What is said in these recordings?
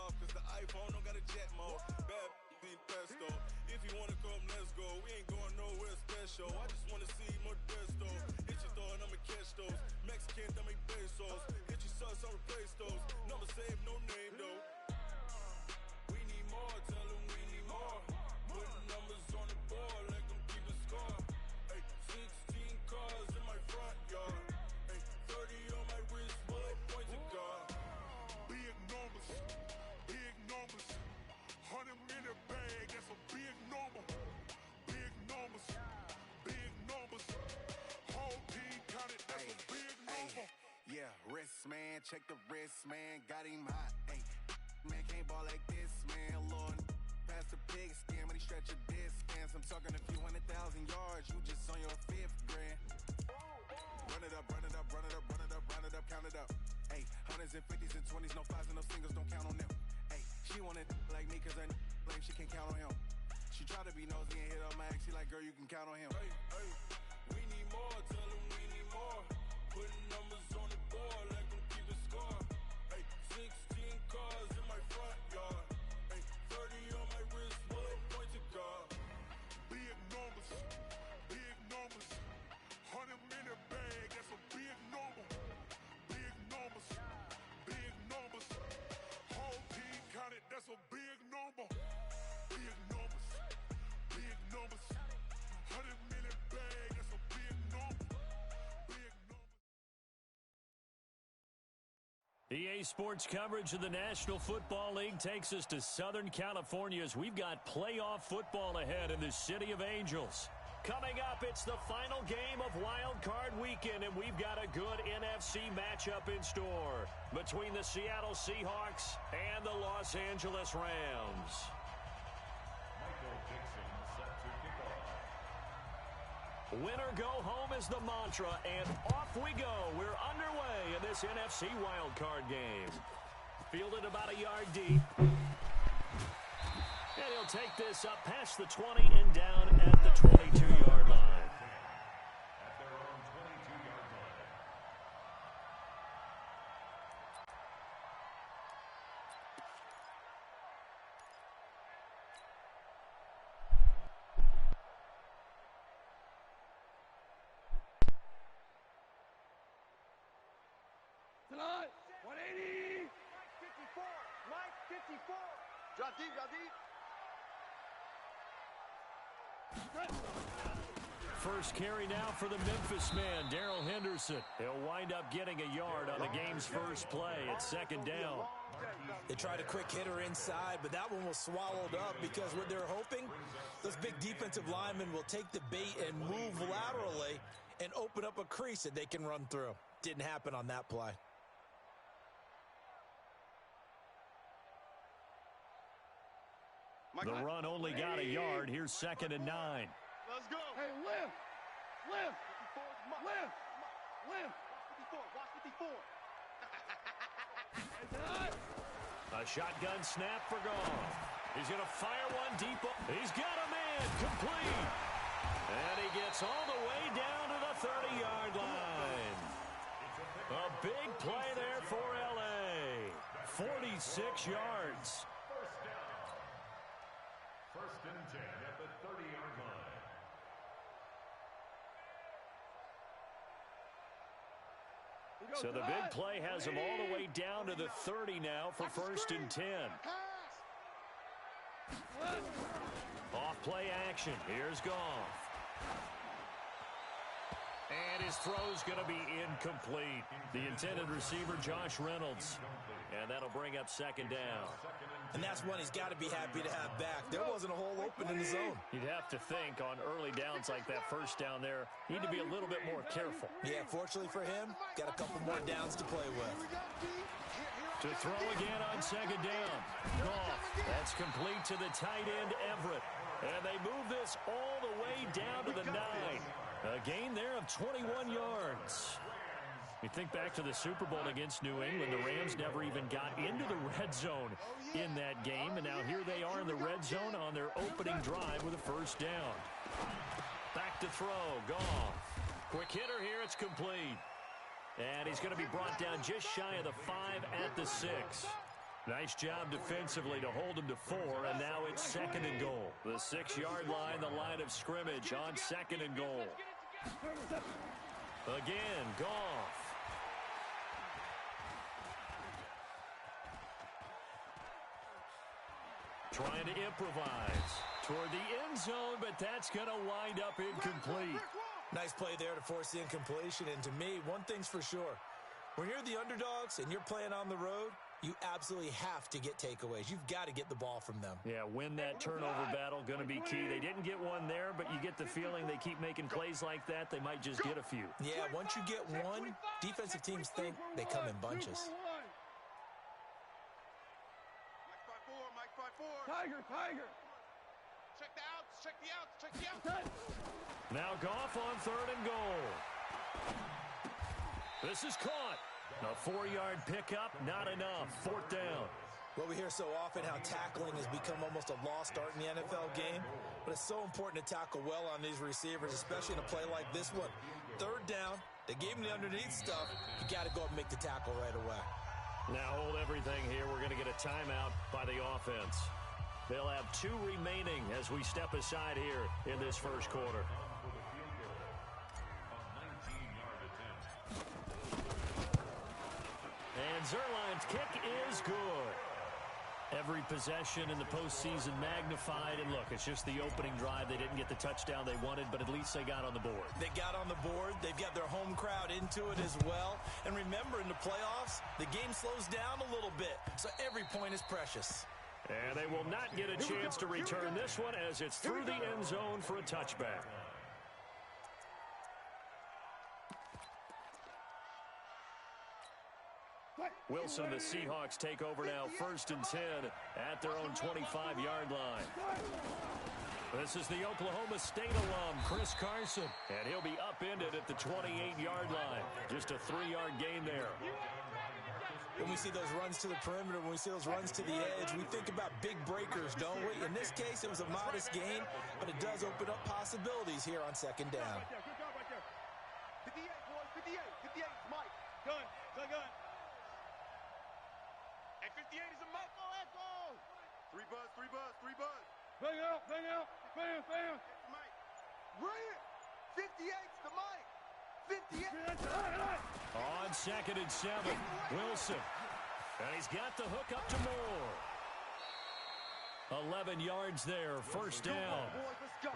off, cause the iPhone don't got a jet mode. Bad ain't pesto. If you wanna come, let's go. We ain't going nowhere special. I just wanna see Modesto. Hit your thought, I'ma catch those. Mexican, I make pesos. Hit your sus, I'll replace those. Number save, no name though. We need more, tell them we need more. Putting numbers on the board, like them keep a score. Ay, 16 cars in my front yard. Ay, 30 on my wrist, will I point to God? Big numbers, big numbers. 100 in the bag, that's a big number. Big numbers, big numbers. Whole team counted, that's a big number. Yeah, wrist man, check the wrist man, got him hot. Ay, man can't ball like this, man. Lord, past the pig skin, but he stretch a distance. I'm talking a few 100,000 yards, you just on your 5th grand. Run it up, run it up, run it up, run it up, run it up, count it up. Ay, hundreds and 50s and 20s, no 5s and no singles, don't count on them. Ay, she wanted like me cause her like she can't count on him. She tried to be nosy and hit up my ex, she like, girl, you can count on him. Hey, hey, we need more, tell them we need more. Putting numbers on the board, like them keep a score. Hey, 16 cars in my front yard. Hey, 30 on my wrist, will I point to God? Big numbers, big numbers. 100 in the bag, that's a big number. Big numbers, big numbers. Whole team counted, that's a big number. Big numbers, big numbers. 100 in the bag, that's a big number. Big numbers. EA Sports coverage of the National Football League takes us to Southern California as we've got playoff football ahead in the City of Angels. Coming up, it's the final game of Wild Card Weekend, and we've got a good NFC matchup in store between the Seattle Seahawks and the Los Angeles Rams. Winner go home is the mantra, and off we go. We're underway in this NFC wildcard game. Fielded about a yard deep. And he'll take this up past the 20 and down at the 22-yard line. At their own 22-yard line. Tonight, 180. Mike 54. Mike 54. Drop deep, drop deep. First carry now for the Memphis man, Darrell Henderson. He'll wind up getting a yard on the game's first play. It's second down. They tried a quick hitter inside, but that one was swallowed up because what they're hoping, those big defensive linemen will take the bait and move laterally and open up a crease that they can run through. Didn't happen on that play. The run only got a yard. Here's second and 9. Let's go. Hey, lift. Lift. Lift. Lift. Watch 54. A shotgun snap for Goff. He's going to fire one deep. He's got a man. Complete. And he gets all the way down to the 30-yard line. A big play there for L.A. 46 yards. First and 10 at the 30-yard line. So the big play has him all the way down to the 30 now for first and 10. Off play action. Here's Goff. And his throw's going to be incomplete. The intended receiver, Josh Reynolds. And that'll bring up second down. And that's one he's got to be happy to have back. There wasn't a hole open in the zone. You'd have to think on early downs like that first down there, need to be a little bit more careful. Yeah, fortunately for him, got a couple more downs to play with. To throw again on second down. Goff. That's complete to the tight end, Everett. And they move this all the way down to the 9. A gain there of 21 yards. You think back to the Super Bowl against New England, the Rams never even got into the red zone in that game, and now here they are in the red zone on their opening drive with a first down. Back to throw, Goff. Quick hitter here, it's complete. And he's going to be brought down just shy of the 5 at the 6. Nice job defensively to hold him to 4, and now it's 2nd and goal. The 6-yard line, the line of scrimmage on 2nd and goal. Again, Goff. Trying to improvise toward the end zone, but that's going to wind up incomplete. Nice play there to force the incompletion, and to me, one thing's for sure. When you're the underdogs and you're playing on the road, you absolutely have to get takeaways. You've got to get the ball from them. Yeah, win that turnover battle, going to be key. They didn't get one there, but you get the feeling they keep making plays like that, they might just get a few. Yeah, once you get one, defensive teams think they come in bunches. Tiger, Tiger. Check the outs, check the outs, check the outs. Now Goff on 3rd and goal. This is caught. A 4-yard pickup, not enough. 4th down. Well, we hear so often how tackling has become almost a lost art in the NFL game, but it's so important to tackle well on these receivers, especially in a play like this one. 3rd down, they gave him the underneath stuff. You got to go up and make the tackle right away. Now hold everything here. We're going to get a timeout by the offense. They'll have 2 remaining as we step aside here in this first quarter. And Zerline's kick is good. Every possession in the postseason magnified. And look, it's just the opening drive. They didn't get the touchdown they wanted, but at least they got on the board. They got on the board. They've got their home crowd into it as well. And remember, in the playoffs, the game slows down a little bit, so every point is precious. And they will not get a chance to return this one as it's through the end zone for a touchback. Wilson, the Seahawks take over now, 1st and 10 at their own 25-yard line. This is the Oklahoma State alum, Chris Carson, and he'll be upended at the 28-yard line. Just a 3-yard gain there. When we see those runs to the perimeter, when we see those runs to the edge, we think about big breakers, don't we? In this case, it was a modest gain, but it does open up possibilities here on 2nd down. Good job right there. 58, boys, 58. 58 is Mike. Gun. And 58 is a Mike. Echo. 3 buzz, 3 buzz, 3 buzz. Bang out. Bam. Mike. Bring it. 58's the Mike. 58. On 2nd and 7, Wilson. And he's got the hook up to Moore. 11 yards there, 1st down. Boys, let's go.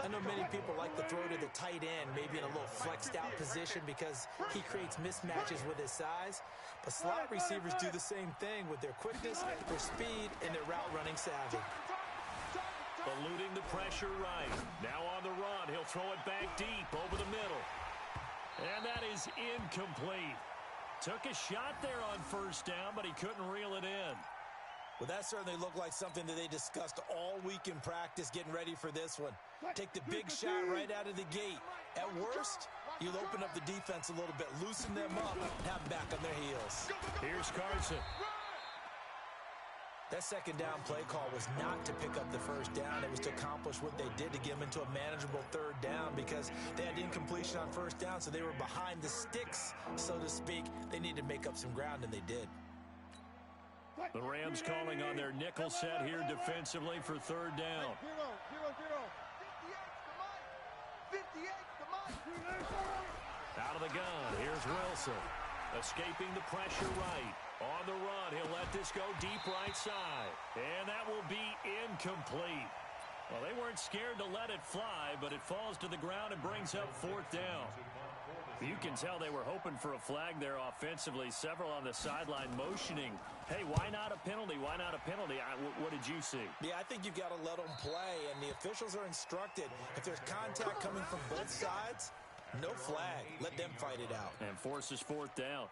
I know many people like to throw to the tight end, maybe in a little flexed out position because he creates mismatches with his size. But slot receivers do the same thing with their quickness, their speed, and their route running savvy. Eluding the pressure right. Now on the run, he'll throw it back deep over the middle. And that is incomplete. Took a shot there on 1st down, but he couldn't reel it in. Well, that certainly looked like something that they discussed all week in practice, getting ready for this one. Take the big shot right out of the gate. At worst, you'll open up the defense a little bit, loosen them up, and have them back on their heels. Here's Carson. That 2nd down play call was not to pick up the 1st down. It was to accomplish what they did to get them into a manageable 3rd down because they had incompletion on 1st down, so they were behind the sticks, so to speak. They needed to make up some ground, and they did. The Rams calling on their nickel set here defensively for 3rd down. 58's the Mike. Out of the gun, here's Wilson. Escaping the pressure right. On the run, he'll let this go deep right side. And that will be incomplete. Well, they weren't scared to let it fly, but it falls to the ground and brings up 4th down. You can tell they were hoping for a flag there offensively. Several on the sideline motioning, hey, why not a penalty? Why not a penalty? What did you see? Yeah, I think you've got to let them play, and the officials are instructed. If there's contact coming from both sides, no flag. Let them fight it out. And forces 4th down.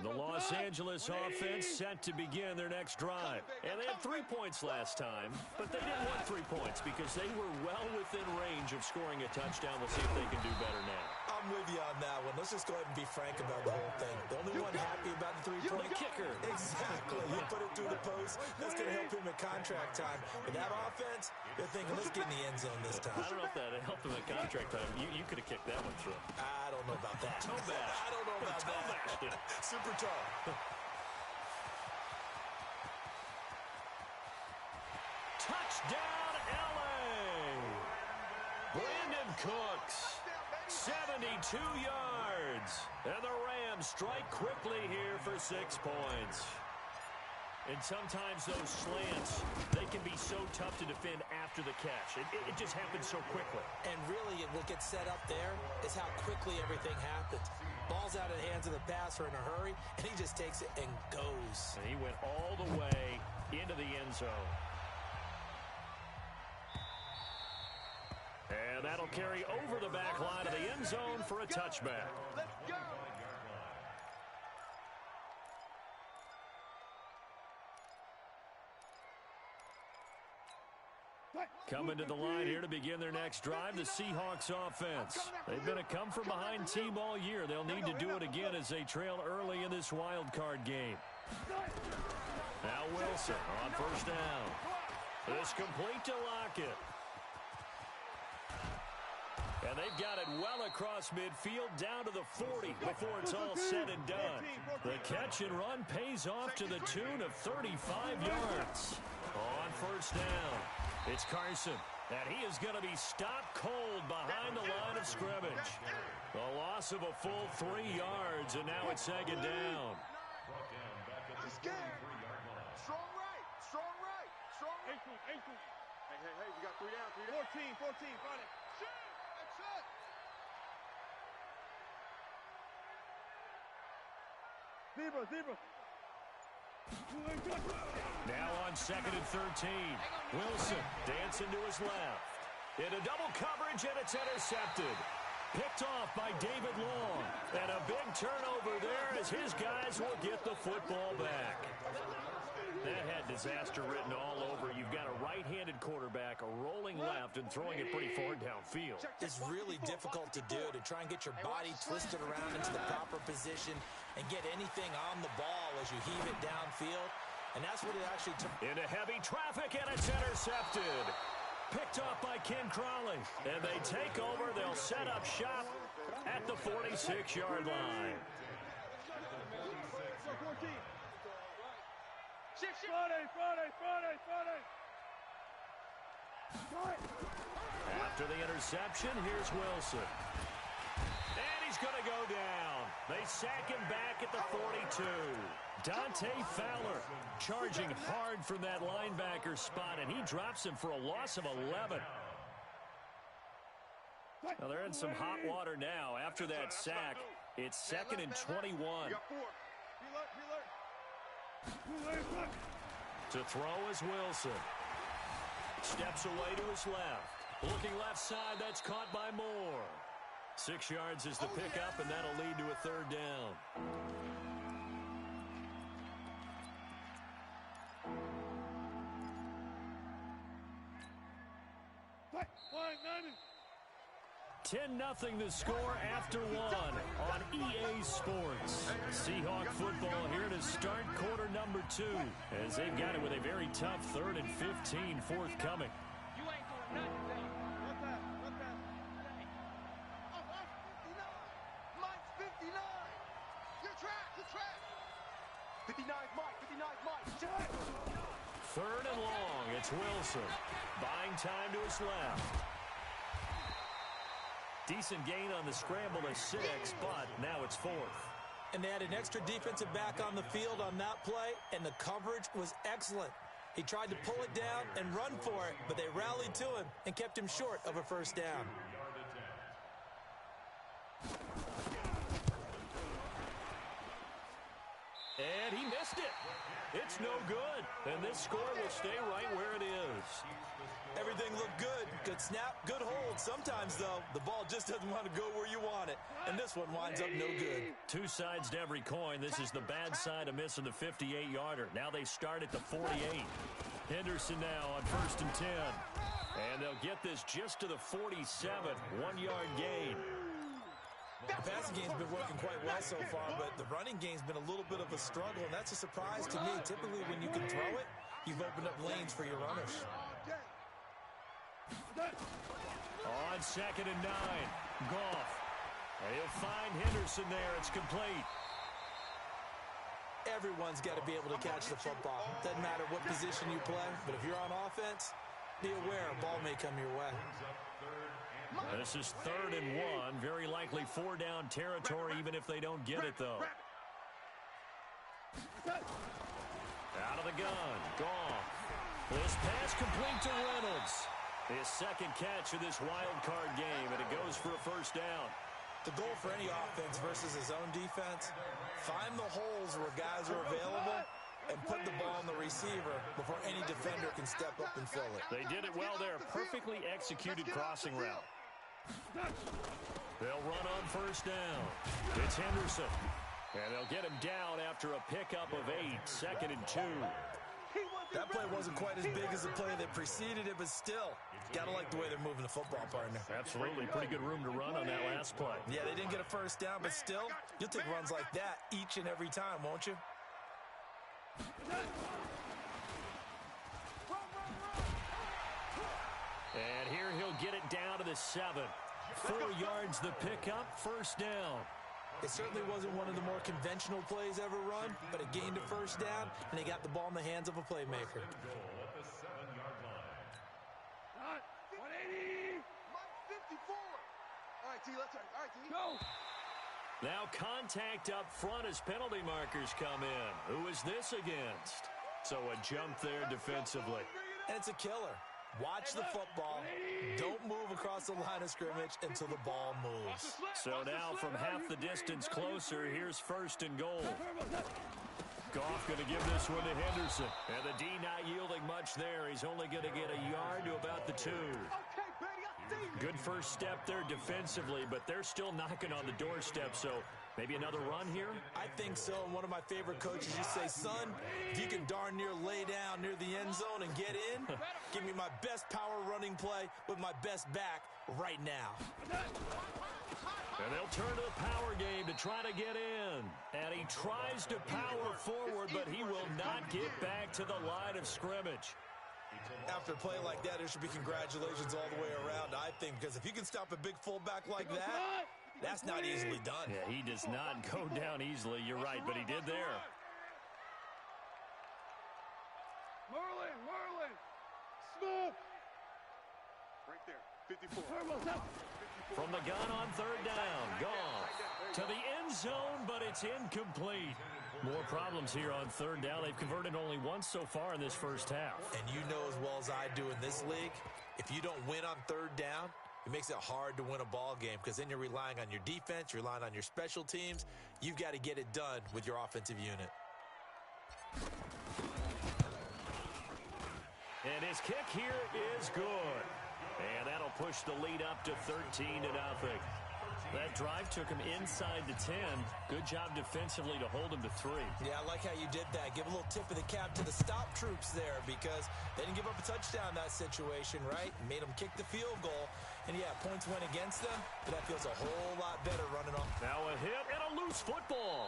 The Los Angeles offense set to begin their next drive. And they had 3 points last time, but they didn't want 3 points because they were well within range of scoring a touchdown. We'll see if they can do better now. I'll I'm with you on that one. Let's just go ahead and be frank about the whole thing. The only one happy about the three-point kicker. Exactly. You put it through the post. That's going to help him at contract time. With that offense, they're thinking, let's get in the end zone this time. I don't know if that helped him at contract time. You could have kicked that one through. I don't know about that. Toe bash. I don't know about toe that. Bashed it. Super toe. Touchdown, L.A. Brandon Cooks, 72 yards. And the Rams strike quickly here for 6 points. And sometimes those slants, they can be so tough to defend after the catch. It just happens so quickly. And really, what gets set up there is how quickly everything happens. Ball's out of the hands of the passer in a hurry, and he just takes it and goes. And he went all the way into the end zone. And that'll carry over the back line of the end zone for a touchback. Let's go. Coming to the line here to begin their next drive, the Seahawks offense. They've been a come-from-behind team all year. They'll need to do it again as they trail early in this wild card game. Now Wilson on first down. This complete to Lockett. And they've got it well across midfield down to the 40 before it's all said and done. The catch and run pays off to the tune of 35 yards. On first down, it's Carson. And he is going to be stopped cold behind the line of scrimmage. A loss of a full 3 yards, and now it's second down. This game. Strong right. Strong right. Strong right. Ankle. Hey, you got 3 down. 14, front it. Shoot. That's it. Zebra. Now on second and 13. Wilson dancing to his left. Into double coverage, and it's intercepted. Picked off by David Long. And a big turnover there as his guys will get the football back. That had disaster written all over. You've got a right-handed quarterback, a rolling left, and throwing it pretty far downfield. It's really difficult to do, to try and get your body twisted around into the proper position and get anything on the ball as you heave it downfield. And that's what it actually took. Into heavy traffic, and it's intercepted. Picked off by Ken Crawley. And they take over. They'll set up shop at the 46-yard line. After the interception, here's Wilson. And he's going to go down. They sack him back at the 42. Dante Fowler charging hard from that linebacker spot, and he drops him for a loss of 11. Now they're in some hot water now. After that sack, it's second and 21. To throw is Wilson. Steps away to his left. Looking left side, that's caught by Moore. 6 yards is the pickup, and that'll lead to a third down. Ten 10-0 the score after one on EA Sports. Seahawk football here to start quarter number 2 as they've got it with a very tough 3rd and 15 forthcoming. You ain't doing nothing. What that? 59. Mike's 59. You're trapped. 59's Mike. Check. 3rd and long. It's Wilson. Buying time to his left. Decent gain on the scramble to 6, but now it's 4th. And they had an extra defensive back on the field on that play, and the coverage was excellent. He tried to pull it down and run for it, but they rallied to him and kept him short of a first down. And he missed it. It's no good. And this score will stay right where it is. Everything looked good. Good snap, good hold. Sometimes, though, the ball just doesn't want to go where you want it. And this one winds up no good. 2 sides to every coin. This is the bad side of missing the 58-yarder. Now they start at the 48. Henderson now on 1st and 10. And they'll get this just to the 47. 1-yard gain. The passing game's been working quite well so far, but the running game's been a little bit of a struggle, and that's a surprise to me. Typically, when you can throw it, you've opened up lanes for your runners. On 2nd and 9, Goff. He'll find Henderson there. It's complete. Everyone's got to be able to catch the football. Doesn't matter what position you play, but if you're on offense, be aware a ball may come your way. This is 3rd and 1. Very likely 4-down territory, even if they don't get it, though. Out of the gun. Goff. This pass complete to Reynolds. His 2nd catch of this wild card game, and it goes for a 1st down. The goal for any offense versus his own defense, find the holes where guys are available and put the ball on the receiver before any defender can step up and fill it. They did it well there. Perfectly executed crossing route. They'll run on 1st down. It's Henderson. And they'll get him down after a pickup of 8, 2nd and 2. That play wasn't quite as big as the play that preceded it, but still, gotta like the way they're moving the football, partner. Absolutely. Pretty good room to run on that last play. Yeah, they didn't get a 1st down, but still, you'll take runs like that each and every time, won't you? And here he'll get it down to the 7. 4 yards the pickup, 1st down. It certainly wasn't one of the more conventional plays ever run, but it gained a 1st down, and they got the ball in the hands of a playmaker. 180. 54. All right, T, let's start. All right, T. Go. Now contact up front as penalty markers come in. Who is this against? So a jump there defensively. And it's a killer. Watch the football. Don't move across the line of scrimmage until the ball moves. So now from half the distance closer, here's 1st and goal. Goff going to give this one to Henderson. And the D not yielding much there. He's only going to get a yard to about the 2. Good 1st step there defensively, but they're still knocking on the doorstep, so maybe another run here? I think so. And one of my favorite coaches used to say, son, if you can darn near lay down near the end zone and get in, give me my best power running play with my best back right now. And they'll turn to the power game to try to get in. And he tries to power forward, but he will not get back to the line of scrimmage. After a play like that, there should be congratulations all the way around, I think, because if you can stop a big fullback like that, that's not easily done. Yeah, he does not go down easily. You're right, but he did there. Merlin. Smoke. Right there. 54. From the gun on 3rd down. Goff to the end zone, but it's incomplete. More problems here on 3rd down. They've converted only once so far in this 1st half. And you know as well as I do in this league, if you don't win on 3rd down, it makes it hard to win a ball game because then you're relying on your defense, you're relying on your special teams. You've got to get it done with your offensive unit. And his kick here is good. And that'll push the lead up to 13-0. That drive took him inside the 10. Good job defensively to hold him to 3. Yeah, I like how you did that. Give a little tip of the cap to the stop troops there because they didn't give up a touchdown in that situation, right? Made them kick the field goal. And, yeah, points went against them, but that feels a whole lot better running off. Now a hit and a loose football.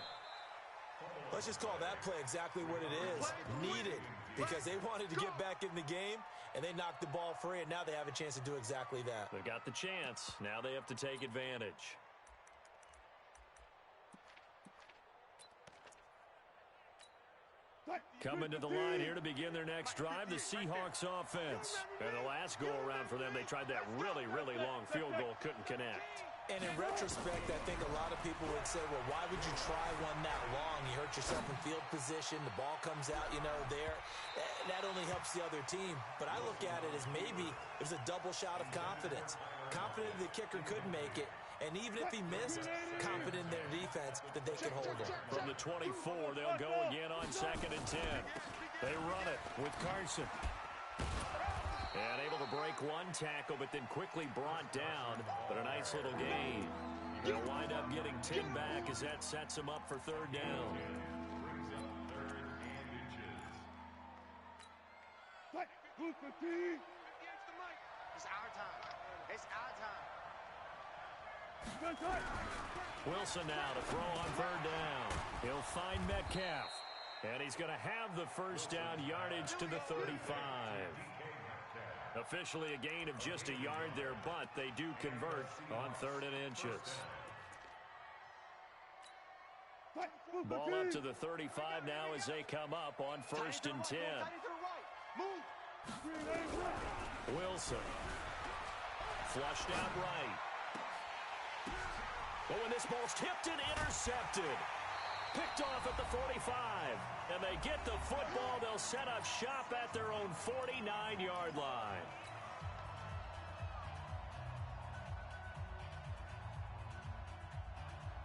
Let's just call that play exactly what it is. Needed because they wanted to get back in the game, and they knocked the ball free, and now they have a chance to do exactly that. They've got the chance. Now they have to take advantage. Coming to the line here to begin their next drive, the Seahawks offense. And the last go-around for them, they tried that really, really long field goal, couldn't connect. And in retrospect, I think a lot of people would say, well, why would you try one that long? You hurt yourself in field position. The ball comes out, there. That only helps the other team. But I look at it as maybe it was a double shot of confidence. Confident the kicker could make it. And even if he missed, confident in their defense that they could hold him. From the 24, they'll go again on 2nd and 10. They run it with Carson. And able to break one tackle, but then quickly brought down. But a nice little gain. They'll wind up getting 10 back as that sets them up for 3rd down. It's our time. It's our time. Wilson now to throw on third down. He'll find Metcalf. And he's going to have the first down, yardage to the 35. Officially a gain of just a yard there, but they do convert on 3rd and inches. Ball up to the 35 now as they come up on 1st and 10. Wilson. Flushed out right. Oh, and this ball's tipped and intercepted. Picked off at the 45. And they get the football. They'll set up shop at their own 49-yard line.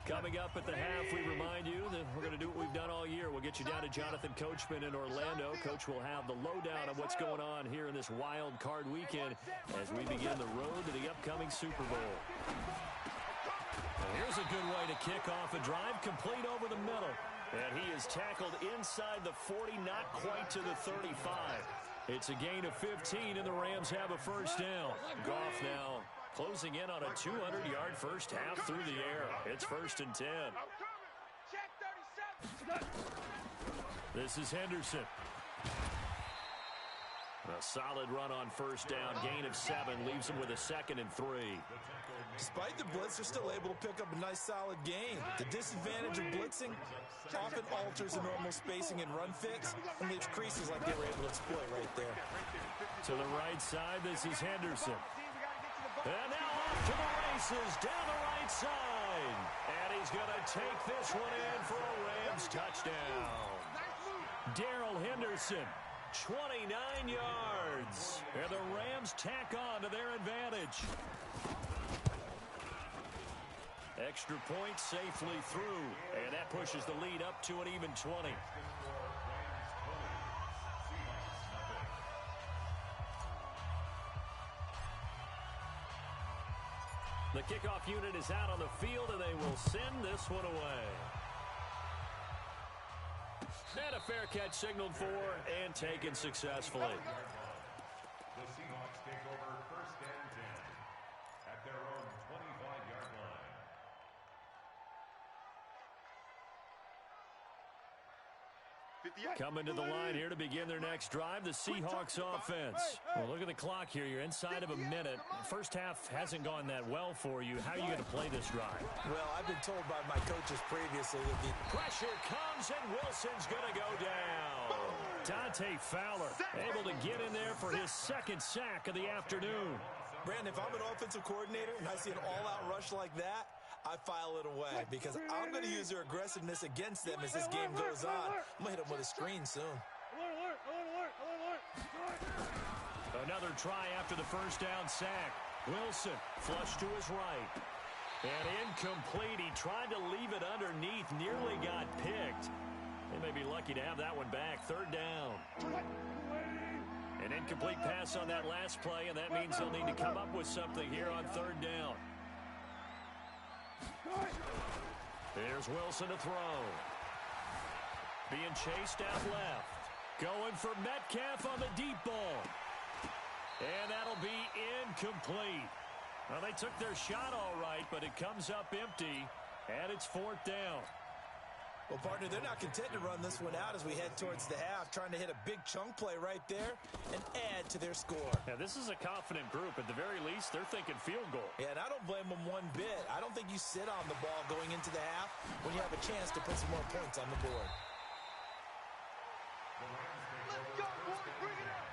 Coming up at the half, we remind you that we're going to do what we've done all year. We'll get you down to Jonathan Coachman in Orlando. Coach will have the lowdown on what's going on here in this wild card weekend as we begin the road to the upcoming Super Bowl. And here's a good way to kick off a drive, complete over the middle. And he is tackled inside the 40, not quite to the 35. It's a gain of 15, and the Rams have a first down. Goff now closing in on a 200-yard first half through the air. It's 1st and 10. This is Henderson. A solid run on first down. Gain of 7 leaves him with a 2nd and 3. Despite the blitz, they're still able to pick up a nice solid gain. The disadvantage of blitzing often alters the normal spacing and run fits and leaves creases like they were able to exploit right there. To the right side, this is Henderson. And now off to the races, down the right side. And he's going to take this one in for a Rams touchdown. Darrell Henderson, 29 yards. And the Rams tack on to their advantage. Extra point safely through. And that pushes the lead up to an even 20. The kickoff unit is out on the field, and they will send this one away. And a fair catch signaled for and taken successfully. The Seahawks take over 1st and 10 at their own 25-yard line. Coming to the line here to begin their next drive, the Seahawks offense. Well, look at the clock here. You're inside of a minute. First half hasn't gone that well for you. How are you going to play this drive? Well, I've been told by my coaches previously that the Pressure comes, and Wilson's going to go down. Dante Fowler able to get in there for his 2nd sack of the afternoon. Brandon, if I'm an offensive coordinator and I see an all-out rush like that, I file it away because I'm going to use their aggressiveness against them as this game goes on. I'm going to hit them with a screen soon. Another try after the first down sack. Wilson flushed to his right. And incomplete. He tried to leave it underneath. Nearly got picked. They may be lucky to have that one back. 3rd down. An incomplete pass on that last play, and that means they'll need to come up with something here on 3rd down. Here's Wilson to throw. Being chased out left. Going for Metcalf on the deep ball. And that'll be incomplete. Well, they took their shot all right, but it comes up empty, and it's 4th down. Well, partner, they're not content to run this one out as we head towards the half, trying to hit a big chunk play right there and add to their score. Yeah, this is a confident group. At the very least, they're thinking field goal. Yeah, and I don't blame them one bit. I don't think you sit on the ball going into the half when you have a chance to put some more points on the board. Let's go, boys. Bring it up.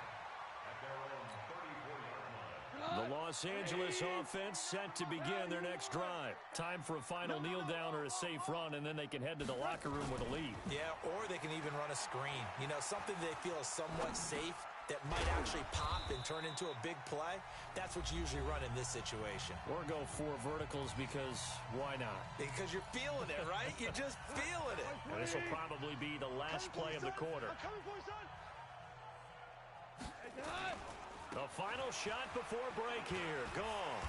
At their own 34-yard line. The Los Angeles offense set to begin their next drive. Time for a final kneel down or a safe run, and then they can head to the locker room with a lead. Yeah, or they can even run a screen. You know, something they feel is somewhat safe that might actually pop and turn into a big play. That's what you usually run in this situation. Or go 4 verticals because why not? Because you're feeling it, right? You're just feeling it. And this will probably be the last play of the quarter. The final shot before break here. Goff.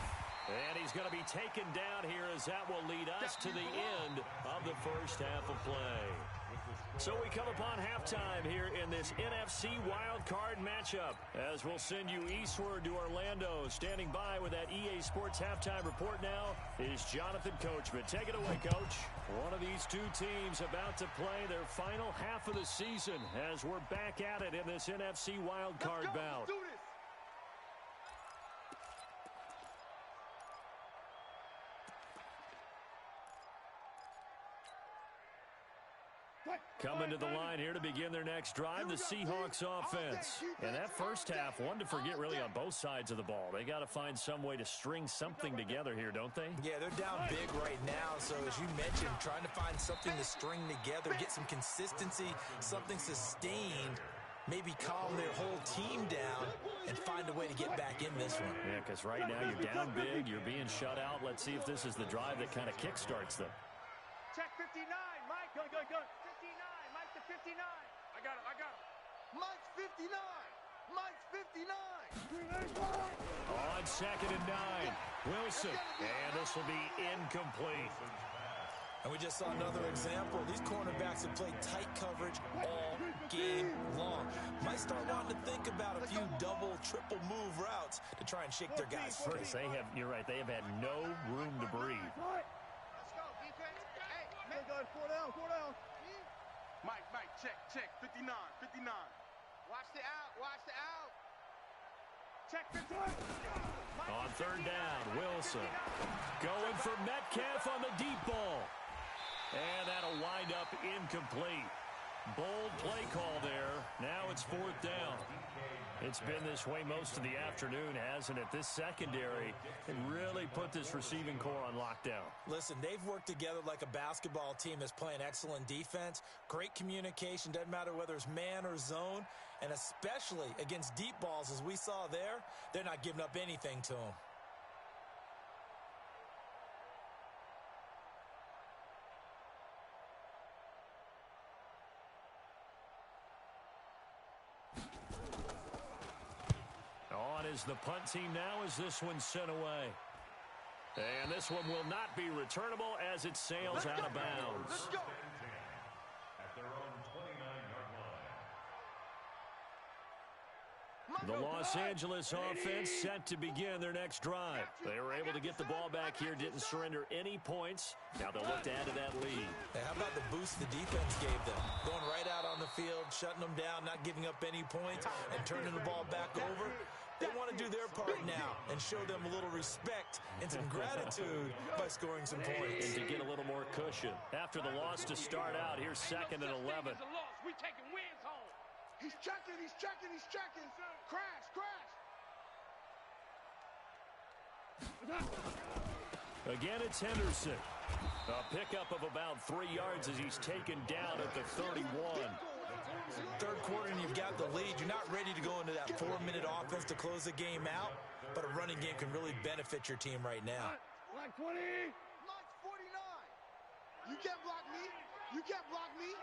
And he's going to be taken down here as that will lead us to the end of the first half of play. So we come upon halftime here in this NFC wildcard matchup. As we'll send you eastward to Orlando. Standing by with that EA Sports halftime report now is Jonathan Coachman. Take it away, Coach. One of these two teams about to play their final half of the season as we're back at it in this NFC wildcard bout. Let's do this. Coming to the line here to begin their next drive, the Seahawks offense. And that first half, one to forget really on both sides of the ball. They got to find some way to string something together here, don't they? Yeah, they're down big right now. So as you mentioned, trying to find something to string together, get some consistency, something sustained, maybe calm their whole team down and find a way to get back in this one. Yeah, because right now you're down big, you're being shut out. Let's see if this is the drive that kind of kickstarts them. Check 59, Mike. Go. 59, Mike to 59. I got him. Mike's 59. Mike's 59. On 2nd and 9, Wilson. And this will be incomplete. And we just saw another example. These cornerbacks have played tight coverage all game long. Might start wanting to think about a few double, triple move routes to try and shake their guys free. You're right, they have had no room to breathe. Let's go, defense. Hey, man. 4 down. Mike, check. 59. Watch the out. Check 59. On 3rd down, Wilson going for Metcalf on the deep ball. And that'll wind up incomplete. Bold play call there. Now it's 4th down. It's been this way most of the afternoon, hasn't it? This secondary can really put this receiving core on lockdown. Listen, they've worked together like a basketball team that's playing excellent defense. Great communication, doesn't matter whether it's man or zone. And especially against deep balls, as we saw there, they're not giving up anything to them. On is the punt team now as this one's sent away. And this one will not be returnable as it sails out of bounds. Let's go. At their own 29-yard line. The Los Angeles offense set to begin their next drive. They were able to get the ball back here, didn't surrender any points. Now they'll look to add to that lead. Hey, how about the boost the defense gave them? Going right out on the field, shutting them down, not giving up any points, and turning the ball back over. They want to do their part now and show them a little respect and some gratitude by scoring some points. And to get a little more cushion. After the loss to start out, here's 2nd and 11. We taking wins home. He's checking. Crash. Again, it's Henderson. A pickup of about 3 yards as he's taken down at the 31. Third quarter and you've got the lead. You're not ready to go into that 4-minute offense to close the game out, but a running game can really benefit your team right now. Mike 20. Mike's 49. You can't block me. You can't block me.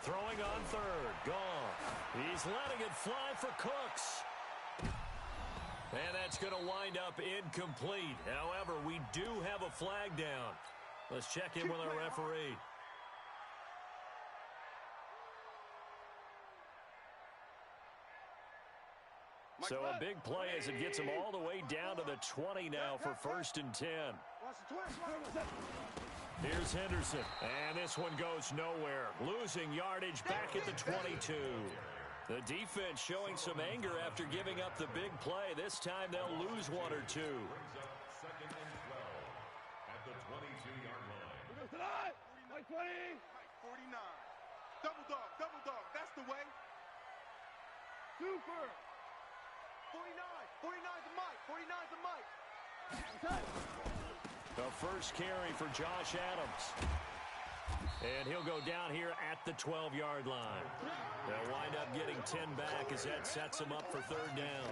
Throwing on 3rd. Gone. He's letting it fly for Cooks. And that's going to wind up incomplete. However, we do have a flag down. Let's check in with our referee. So a big play as it gets him all the way down to the 20 now for 1st and 10. Here's Henderson, and this one goes nowhere. Losing yardage back at the 22. The defense showing some anger after giving up the big play. This time they'll lose 1 or 2. 2nd and 12 at the 22-yard line. Mike 20. Mike 49. Double dog. That's the way. Super. 49 to Mike. The first carry for Josh Adams. And he'll go down here at the 12-yard line. They'll wind up getting 10 back as that sets them up for 3rd down.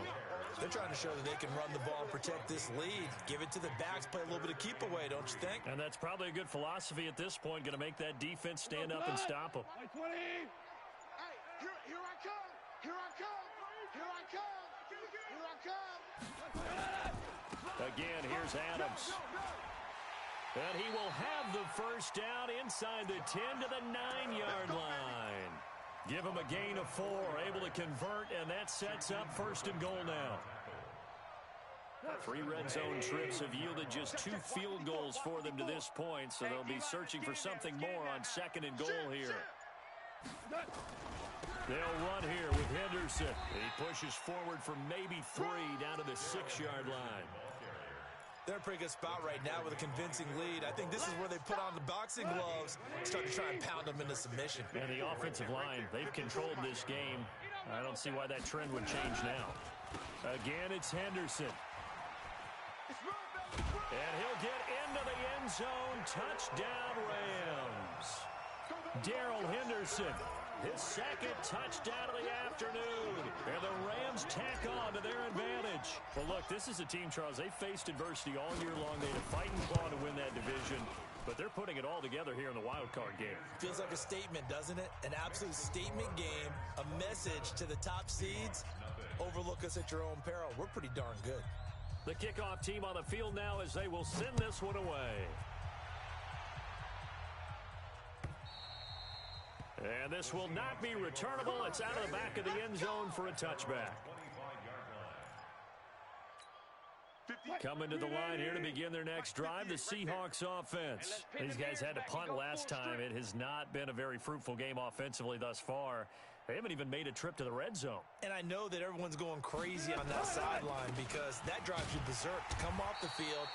They're trying to show that they can run the ball and protect this lead. Give it to the backs, play a little bit of keep away, don't you think? And that's probably a good philosophy at this point, going to make that defense stand up and stop them. Hey, here I come. Again, here's Adams. And he will have the first down inside the 10 to the 9-yard line. Give him a gain of 4, able to convert, and that sets up first and goal now. 3 red zone trips have yielded just 2 field goals for them to this point, so they'll be searching for something more on second and goal here. They'll run here with Henderson. He pushes forward for maybe 3 down to the 6-yard line. They're in a pretty good spot right now with a convincing lead. I think this is where they put on the boxing gloves, start to try and pound them into submission. And the offensive line, they've controlled this game. I don't see why that trend would change now. Again, it's Henderson. And he'll get into the end zone. Touchdown, Rams. Darrell Henderson, his second touchdown of the afternoon. And the Rams tack on to their advantage. Well, look, this is a team, Charles, they faced adversity all year long. They had to fight and claw to win that division. But they're putting it all together here in the wild card game. Feels like a statement, doesn't it? An absolute statement game, a message to the top seeds. Overlook us at your own peril. We're pretty darn good. The kickoff team on the field now as they will send this one away. And this will not be returnable. It's out of the back of the end zone for a touchback. Coming to the line here to begin their next drive, the Seahawks offense. These guys had to punt last time. It has not been a very fruitful game offensively thus far. They haven't even made a trip to the red zone. And I know that everyone's going crazy on that sideline because that drives you berserk to come off the field,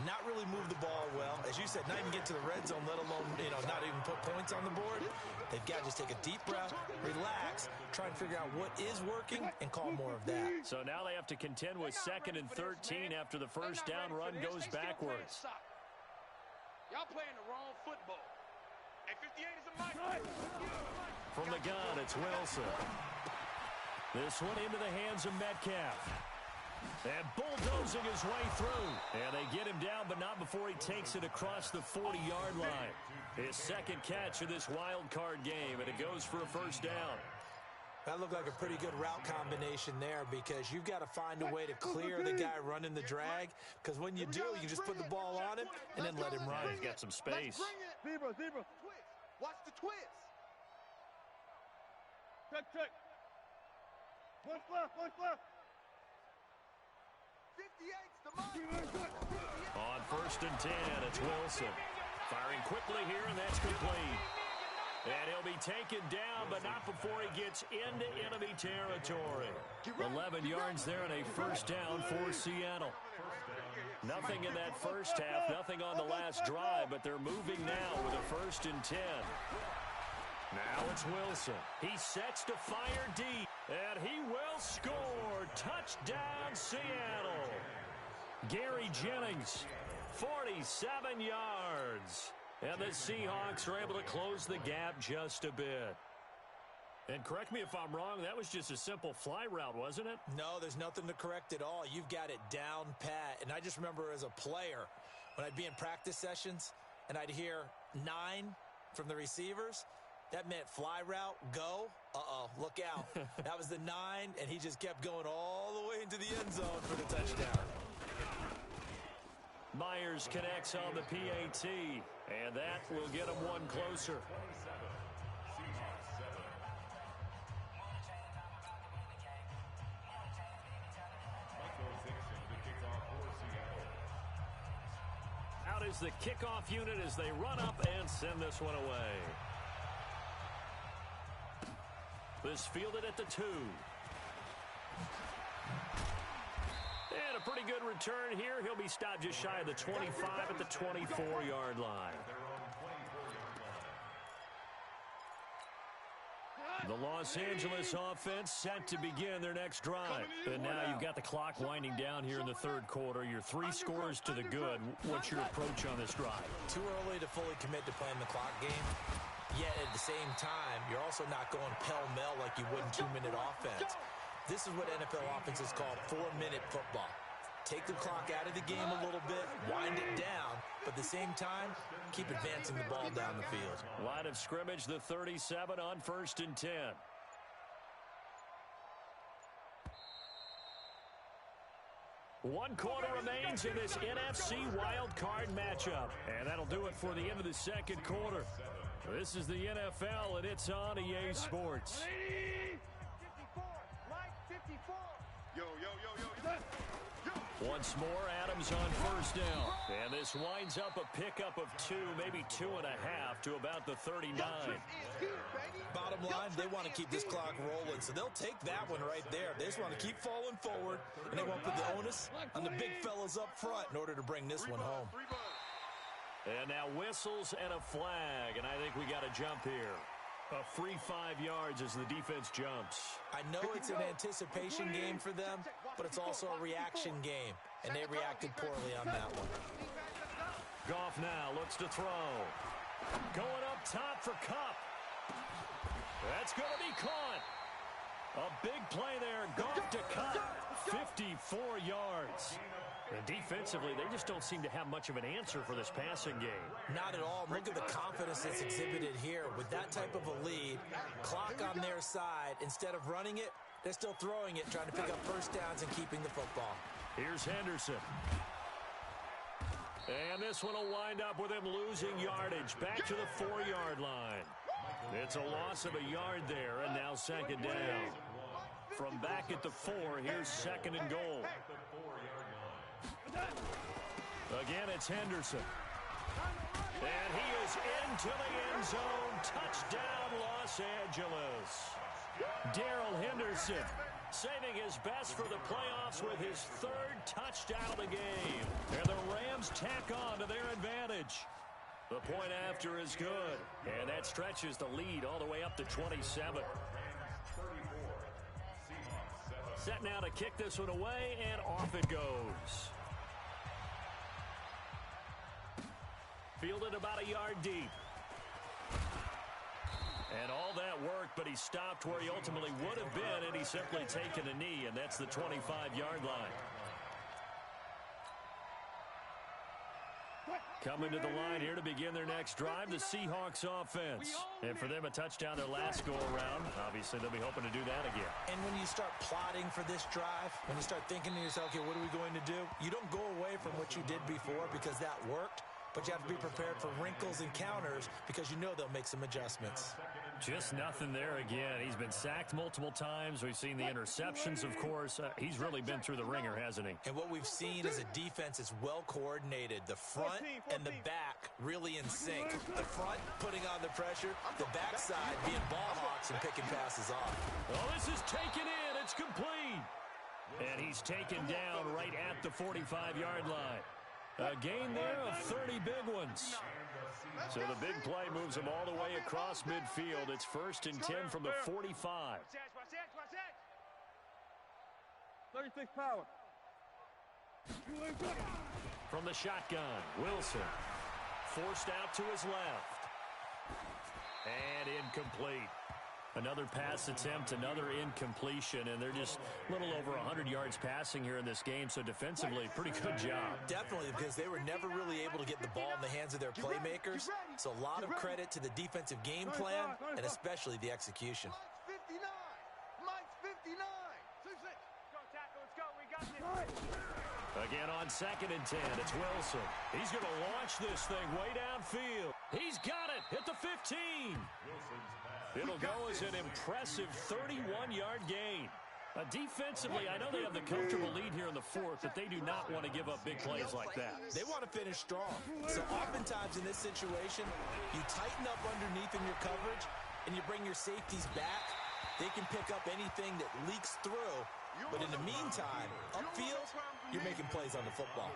not really move the ball well. As you said, not even get to the red zone, let alone, not even put points on the board. They've got to just take a deep breath, relax, try and figure out what is working, and call more of that. So now they have to contend with 2nd and 13 after the first down run goes backwards. Y'all playing the wrong football. Hey, 58 is a mic. From the gun, it's Wilson. This one into the hands of Metcalf. And bulldozing his way through. And they get him down, but not before he takes it across the 40-yard line. His second catch of this wild card game, and it goes for a first down. That looked like a pretty good route combination there because you've got to find a way to clear the guy running the drag, because when you do, you just put the ball on him and then let him run. He's got some space. Zebra. Twist. Watch the twist. Check. One left. 58's the mark. On 1st and 10, it's Wilson. Firing quickly here, and that's complete. And he'll be taken down, but not before he gets into enemy territory. 11 yards there and a first down for Seattle. Nothing in that first half, nothing on the last drive, but they're moving now with a 1st and 10. Now it's Wilson. He sets to fire deep, and he will score. Touchdown, Seattle. Gary Jennings, 47 yards. And the Seahawks are able to close the gap just a bit. And correct me if I'm wrong, that was just a simple fly route, wasn't it? No, there's nothing to correct at all. You've got it down pat. And I just remember as a player, when I'd be in practice sessions and I'd hear 9 from the receivers, that meant fly route, go. Look out. That was the 9, and he just kept going all the way into the end zone for the touchdown. Myers connects on the PAT, and that will get him one closer. Out is the kickoff unit as they run up and send this one away. This fielded at the 2. And a pretty good return here. He'll be stopped just shy of the 25 at the 24-yard line. The Los Angeles offense set to begin their next drive. And now you've got the clock winding down here in the third quarter. You're 3 scores to the good. What's your approach on this drive? Too early to fully commit to playing the clock game. Yet at the same time, you're also not going pell-mell like you would in 2-minute offense. This is what NFL offenses call 4-minute football. Take the clock out of the game a little bit, wind it down, but at the same time, keep advancing the ball down the field. Line of scrimmage, the 37 on 1st and 10. 1 quarter remains in this NFC wildcard matchup. And that'll do it for the end of the second quarter. This is the NFL, and it's on EA Sports. 54, Mike, 54. Yo. Once more, Adams on first down. And this winds up a pickup of 2, maybe 2.5 to about the 39. Bottom line, they want to keep this clock rolling, so they'll take that one right there. They just want to keep falling forward, and they want to put the onus on the big fellas up front in order to bring this one home. And now whistles and a flag, and I think we got a jump here. A free 5 yards as the defense jumps. I know it's an anticipation game for them, but it's also a reaction game, and they reacted poorly on that one. Goff now looks to throw. Going up top for Kupp. That's going to be caught. A big play there. Goff to Kupp. 54 yards. And defensively, they just don't seem to have much of an answer for this passing game. Not at all. Look at the confidence that's exhibited here. With that type of a lead, clock on their side, instead of running it, they're still throwing it, trying to pick up first downs and keeping the football. Here's Henderson. And this one will wind up with him losing yardage back to the 4-yard line. It's a loss of a yard there, and now second down. From back at the 4, here's second and goal. Again, it's Henderson. And he is into the end zone. Touchdown, Los Angeles. Darrell Henderson saving his best for the playoffs with his 3rd touchdown of the game. And the Rams tack on to their advantage. The point after is good. And that stretches the lead all the way up to 27. Set now to kick this one away, and off it goes. Fielded about a yard deep. And all that work, but he stopped where he ultimately would have been, and he's simply taken a knee, and that's the 25-yard line. Coming to the line here to begin their next drive, the Seahawks offense. And for them, a touchdown their last go-around. Obviously, they'll be hoping to do that again. And when you start plotting for this drive, when you start thinking to yourself, okay, what are we going to do? You don't go away from what you did before because that worked, but you have to be prepared for wrinkles and counters because you know they'll make some adjustments. Just nothing there again. He's been sacked multiple times. We've seen the interceptions, of course. He's really been through the ringer, hasn't he? And what we've seen is a defense that's well coordinated. The front and the back really in sync. The front putting on the pressure, the backside being ball hawks and picking passes off. Oh, this is taken in. It's complete. And he's taken down right at the 45-yard line. A gain there of 30 big ones. So the big play moves him all the way across midfield. It's 1st and 10 from the 45. 36 power. From the shotgun, Wilson. Forced out to his left. And incomplete. Another pass attempt, another incompletion, and they're just a little over 100 yards passing here in this game, so defensively, pretty good job. Definitely, because they were never really able to get the ball in the hands of their playmakers, so a lot of credit to the defensive game plan, and especially the execution. Mike's 59. Go tackle, let's go, we got this. Again on 2nd and 10, it's Wilson. He's going to launch this thing way downfield. He's got it at the 15. It'll go as an impressive 31-yard gain. Defensively, I know they have the comfortable lead here in the 4th, but they do not want to give up big plays like that. They want to finish strong. So oftentimes in this situation, you tighten up underneath in your coverage, and you bring your safeties back. They can pick up anything that leaks through. But in the meantime, upfield, you're making plays on the football.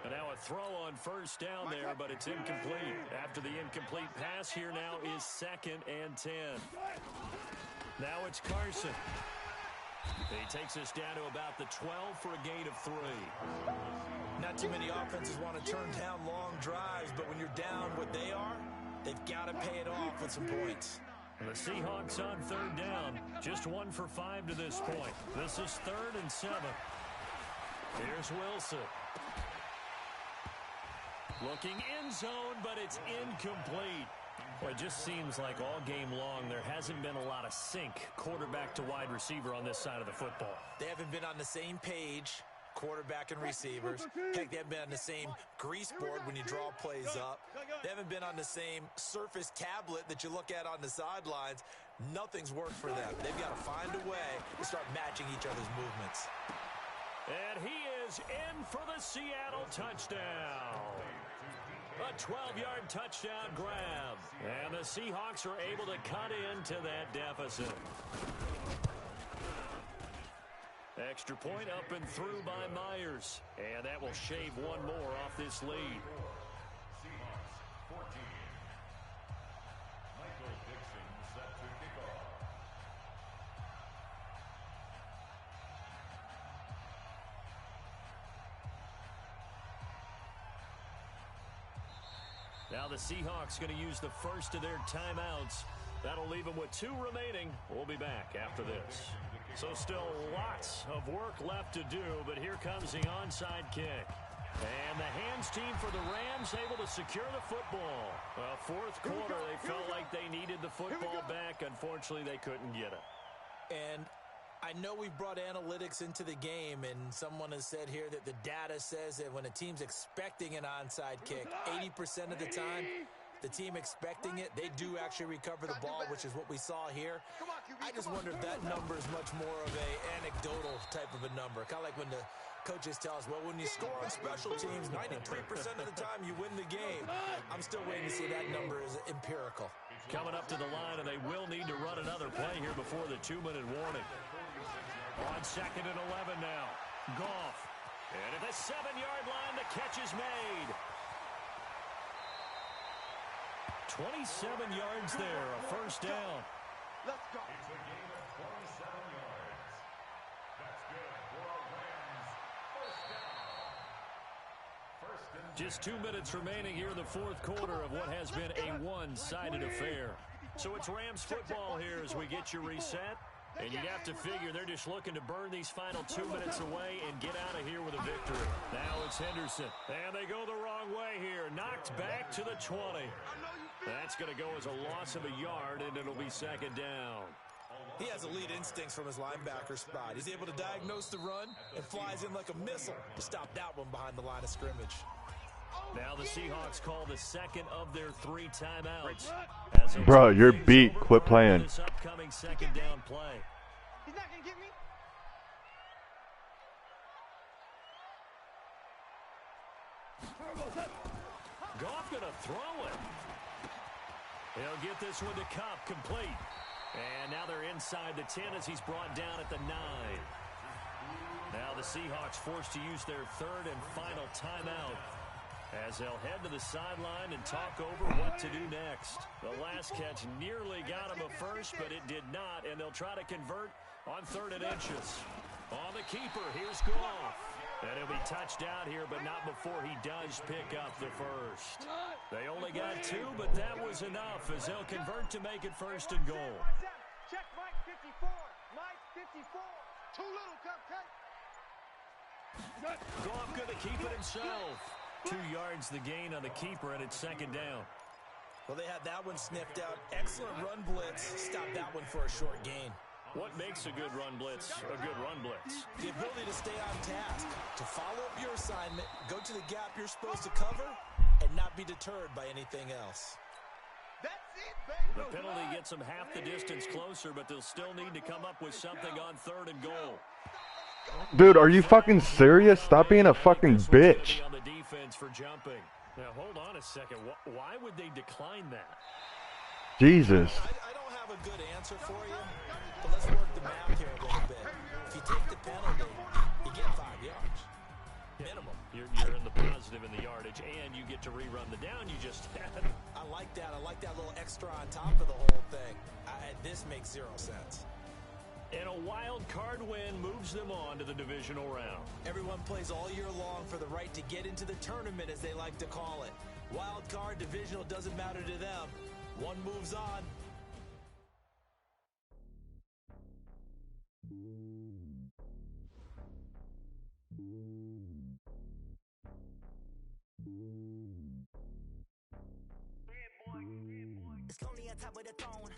And now a throw on 1st down there, but it's incomplete. After the incomplete pass, here now is 2nd and 10. Now it's Carson. He takes us down to about the 12 for a gain of 3. Not too many offenses want to turn down long drives, but when you're down what they are, they've got to pay it off with some points. And the Seahawks on 3rd down, just 1 for 5 to this point. This is 3rd and 7. Here's Wilson. Looking in zone, but it's incomplete. Well, it just seems like all game long there hasn't been a lot of sync quarterback to wide receiver on this side of the football. They haven't been on the same page, quarterback and receivers. Heck, they haven't been on the same grease board when you draw plays up. They haven't been on the same Surface tablet that you look at on the sidelines. Nothing's worked for them. They've got to find a way to start matching each other's movements. And he is in for the Seattle touchdown. A 12-yard touchdown grab. And the Seahawks are able to cut into that deficit. Extra point up and through by Myers. And that will shave one more off this lead. Seahawks 14. Michael Dixon set to kick off. Now the Seahawks going to use the first of their timeouts. That'll leave them with 2 remaining. We'll be back after this. So still lots of work left to do, but here comes the onside kick. And the hands team for the Rams able to secure the football. Well, fourth quarter, they felt like they needed the football back. Unfortunately, they couldn't get it. And I know we've brought analytics into the game, and someone has said here that the data says that when a team's expecting an onside kick, 80% of the time, the team expecting it, they do actually recover the ball, which is what we saw here. I just wonder if that number is much more of a anecdotal type of a number. Kind of like when the coaches tell us, well, when you score on special teams, 93% of the time you win the game. I'm still waiting to see that number is empirical. Coming up to the line, and they will need to run another play here before the 2-minute warning. On 2nd and 11 now. Goff. And at the 7-yard line, the catch is made. 27 yards there, a first down. Let's go. It's a gain of 27 yards. That's good for a Rams first down. First and Just 2 minutes remaining here in the fourth quarter of what has been a one-sided affair. So it's Rams football here as we get you reset. And you'd have to figure they're just looking to burn these final 2 minutes away and get out of here with a victory. Now it's Henderson. And they go the wrong way here. Knocked back to the 20. That's going to go as a loss of a yard, and it'll be second down. He has elite instincts from his linebacker spot. He's able to diagnose the run and flies in like a missile to stop that one behind the line of scrimmage. Now the Seahawks call the second of their 3 timeouts. Bro, you're beat. Quit playing. This upcoming second down play. He's not going to get me. Goff going to throw it. He'll get this one to Cup, complete. And now they're inside the 10 as he's brought down at the 9. Now the Seahawks forced to use their 3rd and final timeout as they'll head to the sideline and talk over what to do next. The last catch nearly got him a first, but it did not, and they'll try to convert on 3rd and inches. On the keeper, here's Goff. And he'll be touched out here, but not before he does pick up the first. They only got 2, but that was enough as they'll convert to make it 1st and goal. Check Mike 54. Mike 54. Too little, cupcake. Goff going to keep it himself. 2 yards the gain on the keeper, and it's second down. Well, they had that one sniffed out. Excellent run blitz. Stop that one for a short gain. What makes a good run blitz a good run blitz? The ability to stay on task, to follow up your assignment, go to the gap you're supposed to cover, and not be deterred by anything else. That's it, baby. The penalty gets them half the distance closer, but they'll still need to come up with something on 3rd and goal. Dude, are you fucking serious? Stop being a fucking bitch. On the defense for jumping. Now, hold on a second. Why would they decline that? Jesus. I don't have a good answer for you, but let's work the math here a little bit. If you take the penalty, you get 5 yards. Minimum. You're in the positive in the yardage, and you get to rerun the down you just had. I like that. I like that little extra on top of the whole thing. This makes 0 sense. And a wild card win moves them on to the divisional round. Everyone plays all year long for the right to get into the tournament, as they like to call it. Wild card, divisional, doesn't matter to them. One moves on. It's lonely on top of the throne.